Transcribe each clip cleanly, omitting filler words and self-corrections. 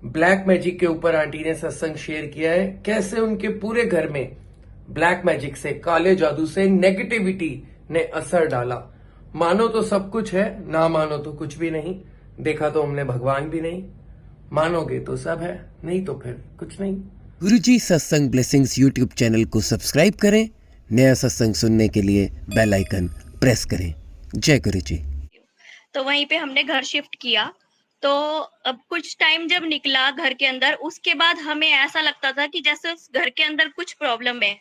Black magic के ऊपर aunty ने सत्संग शेयर किया है, कैसे उनके पूरे घर में ब्लैक मैजिक से, काले जादू से, नेगेटिविटी ने असर डाला। मानो तो सब कुछ है, ना मानो तो कुछ भी नहीं। देखा तो हमने भगवान भी नहीं। मानोगे तो सब है, नहीं तो फिर कुछ नहीं। गुरुजी सत्संग ब्लेसिंग्स यूट्यूब चैनल को सब्सक्राइब करें। नया सत्संग सुनने के लिए बेल आइकन प्रेस करें। जय गुरुजी। तो वहीं पे हमने घर शिफ्ट किया। तो अब कुछ टाइम जब निकला घर के अंदर, उसके बाद हमें ऐसा लगता था कि जैसे उस घर के अंदर कुछ प्रॉब्लम है।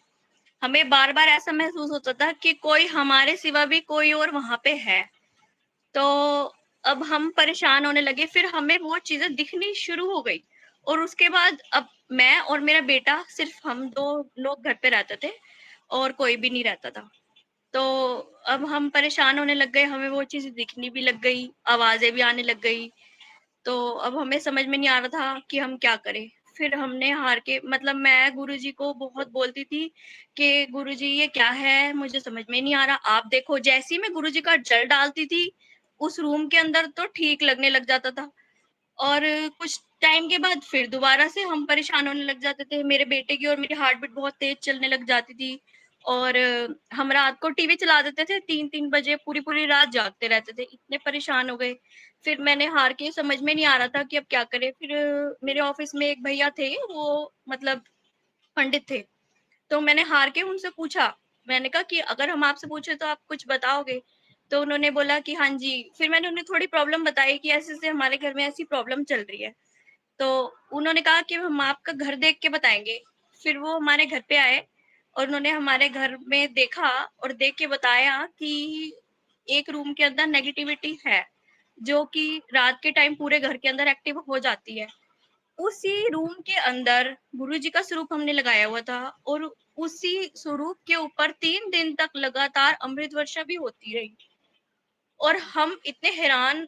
हमें बार बार ऐसा महसूस होता था कि कोई हमारे सिवा भी कोई और वहां पे है। तो अब हम परेशान होने लगे, फिर हमें वो चीजें दिखनी शुरू हो गई। और उसके बाद अब मैं और मेरा बेटा, सिर्फ हम दो लोग घर पे रहते थे और कोई भी नहीं रहता था। तो अब हम परेशान होने लग गए, हमें वो चीज़ दिखनी भी लग गई, आवाज़ें भी आने लग गई। तो अब हमें समझ में नहीं आ रहा था कि हम क्या करें। फिर हमने हार के, मतलब मैं गुरुजी को बहुत बोलती थी कि गुरुजी ये क्या है, मुझे समझ में नहीं आ रहा, आप देखो। जैसे ही मैं गुरुजी का जल डालती थी उस रूम के अंदर, तो ठीक लगने लग जाता था। और कुछ टाइम के बाद फिर दोबारा से हम परेशान होने लग जाते थे। मेरे बेटे की और मेरी हार्ट बीट बहुत तेज चलने लग जाती थी। और हम रात को टीवी चला देते थे, 3-3 बजे पूरी-पूरी रात जागते रहते थे, इतने परेशान हो गए। फिर मैंने हार के, समझ में नहीं आ रहा था कि अब क्या करें। फिर मेरे ऑफिस में एक भैया थे, वो मतलब पंडित थे। तो मैंने हार के उनसे पूछा, मैंने कहा कि अगर हम आपसे पूछे तो आप कुछ बताओगे? तो उन्होंने बोला कि हाँ जी। फिर मैंने उन्हें थोड़ी प्रॉब्लम बताई कि ऐसे-ऐसे हमारे घर में ऐसी प्रॉब्लम चल रही है। तो उन्होंने कहा कि हम आपका घर देख के बताएँगे। फिर वो हमारे घर पे आए और उन्होंने हमारे घर में देखा और देख के बताया कि एक रूम के अंदर नेगेटिविटी है, जो कि रात के टाइम पूरे घर के अंदर एक्टिव हो जाती है। उसी रूम के अंदर गुरुजी का स्वरूप हमने लगाया हुआ था और उसी स्वरूप के ऊपर 3 दिन तक लगातार अमृत वर्षा भी होती रही। और हम इतने हैरान,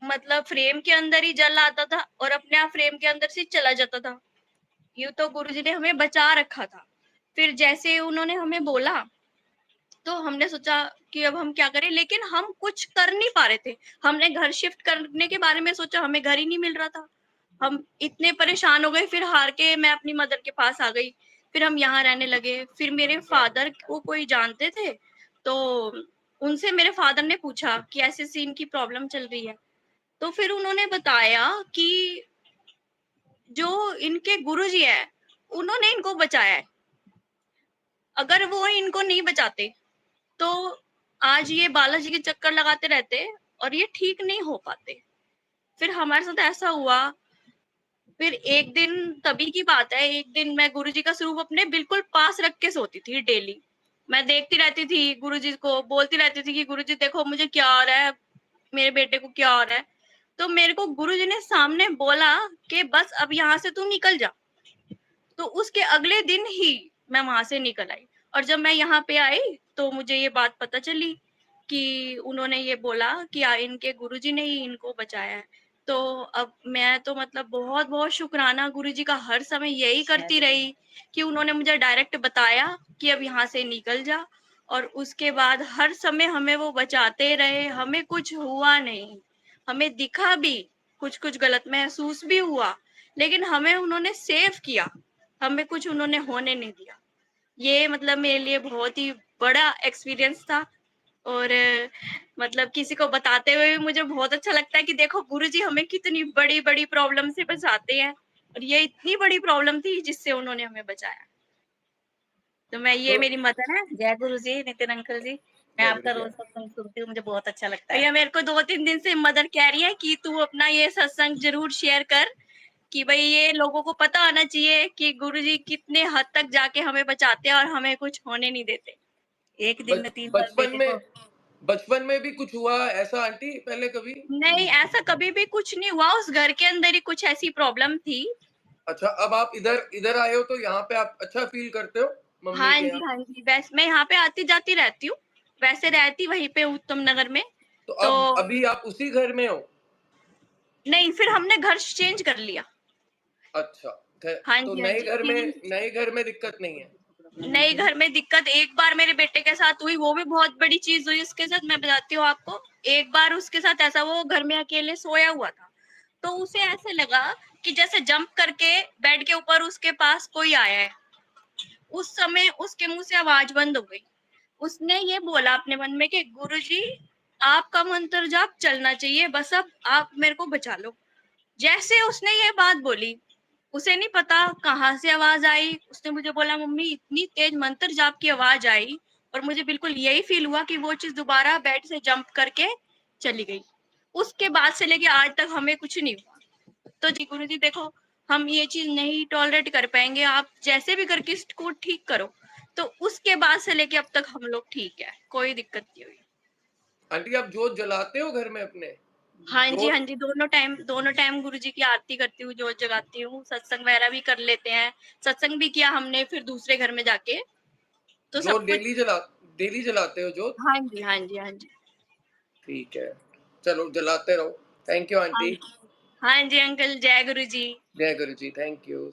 मतलब फ्रेम के अंदर ही जल आता था और अपने आप फ्रेम के अंदर से चला जाता था। यूँ तो गुरुजी ने हमें बचा रखा था। फिर जैसे उन्होंने हमें बोला, तो हमने सोचा कि अब हम क्या करें, लेकिन हम कुछ कर नहीं पा रहे थे। हमने घर शिफ्ट करने के बारे में सोचा, हमें घर ही नहीं मिल रहा था। हम इतने परेशान हो गए, फिर हार के मैं अपनी मदर के पास आ गई। फिर हम यहाँ रहने लगे। फिर मेरे फादर को कोई जानते थे, तो उनसे मेरे फादर ने पूछा कि ऐसी-ऐसी इनकी प्रॉब्लम चल रही है। तो फिर उन्होंने बताया कि जो इनके गुरुजी हैं, उन्होंने इनको बचाया है। अगर वो इनको नहीं बचाते, तो आज ये बालाजी के चक्कर लगाते रहते और ये ठीक नहीं हो पाते। फिर हमारे साथ ऐसा हुआ। फिर एक दिन, तभी की बात है, एक दिन मैं गुरुजी का स्वरूप अपने बिल्कुल पास रख के सोती थी डेली। मैं देखती रहती थी गुरुजी को, बोलती रहती थी कि गुरुजी देखो मुझे क्या हो रहा है, मेरे बेटे को क्या हो रहा है। तो मेरे को गुरुजी ने सामने बोला कि बस अब यहाँ से तू निकल जा। तो उसके अगले दिन ही मैं वहां से निकल आई। और जब मैं यहाँ पे आई तो मुझे ये बात पता चली कि उन्होंने ये बोला कि इनके गुरुजी ने ही इनको बचाया है। तो अब मैं तो मतलब बहुत बहुत शुक्राना गुरुजी का हर समय यही करती रही कि उन्होंने मुझे डायरेक्ट बताया कि अब यहाँ से निकल जा। और उसके बाद हर समय हमें वो बचाते रहे, हमें कुछ हुआ नहीं। हमें दिखा भी, कुछ कुछ गलत महसूस भी हुआ, लेकिन हमें उन्होंने सेव किया, हमें कुछ उन्होंने होने नहीं दिया। ये मतलब मेरे लिए बहुत ही बड़ा एक्सपीरियंस था। और मतलब किसी को बताते हुए भी मुझे बहुत अच्छा लगता है कि देखो गुरुजी हमें कितनी बड़ी-बड़ी प्रॉब्लम से बचाते हैं। और ये इतनी बड़ी प्रॉब्लम थी जिससे उन्होंने हमें बचाया। तो मैं, ये तो मेरी मदर है। जय गुरुजी, नितिन अंकल जी। मैं जय आपका गुरु रोज़ जय। सत्संग सुनती हूँ, मुझे बहुत अच्छा लगता है। भैया मेरे को 2-3 दिन से मदर कह रही है कि तू अपना ये सत्संग ज़रूर शेयर कर, कि भाई ये लोगों को पता होना चाहिए कि गुरुजी कितने हद तक जाके हमें बचाते हैं और हमें कुछ होने नहीं देते। एक दिन में 3 बार बचपन बेटे में को। बचपन में भी कुछ हुआ ऐसा आंटी पहले कभी? नहीं, ऐसा कभी भी कुछ नहीं हुआ, उस घर के अंदर ही कुछ ऐसी प्रॉब्लम थी। अच्छा, अब आप इधर इधर आए हो तो यहाँ पे आप अच्छा फील करते हो मम्मी हाँ के जी, यहाँ? हाँ जी, वैसे मैं यहाँ पे आती-जाती रहती हूँ। वैसे रहती वहीं पे उत्तम नगर में। तो तो अब अभी आप उसी घर में हो? नहीं, फिर हमने घर चेंज कर लिया। अच्छा, हाँ तो जी, हाँ जी, नए घर में दिक्कत नहीं है? नए घर में दिक्कत एक बार मेरे बेटे के साथ हुई, वो भी बहुत बड़ी चीज़ हुई उसके साथ, मैं बताती हूँ आपको। एक बार उसके साथ ऐसा, वो घर में अकेले सोया हुआ था। तो उसे ऐसे लगा कि जैसे जंप करके बेड के ऊपर उसके पास कोई आया है। उस समय उसके मुंह से आवाज बंद हो गई। उसने ये बोला अपने मन में कि गुरुजी, आपका मंत्र जाप चलना चाहिए, बस अब आप मेरे को बचा लो। जैसे उसने ये बात बोली, उसे नहीं पता कहाँ से आवाज आई, उसने मुझे बोला मम्मी इतनी तेज मंत्र जाप की आवाज आई और मुझे बिल्कुल यही फील हुआ कि वो चीज दोबारा बेड से जंप करके चली गई। उसके बाद से लेके आज तक हमें कुछ नहीं हुआ। तो जी गुरु जी देखो, हम ये चीज नहीं टॉलरेट कर पाएंगे, आप जैसे भी करके इसको ठीक करो। तो उसके बाद से लेके अब तक हम लोग ठीक है, कोई दिक्कत नहीं हुई। आंटी आप जोत जलाते हो घर में अपने? हाँ जी, हाँ जोत जी, दोनों टाइम गुरु जी की आरती करती हूँ, जोत जगाती हूँ, सत्संग वगैरह भी कर लेते हैं। सत्संग भी किया हमने फिर दूसरे घर में जाके, तो जोत सब कुछ। डेली जलाते हो जोत? हाँ जी, हाँ जी, हाँ जी। ठीक है, चलो जलाते रहो। थैंक यू हाँ आंटी। जी, हाँ जी अंकल, जय गुरु जी। जय गुरु जी, थैंक यू।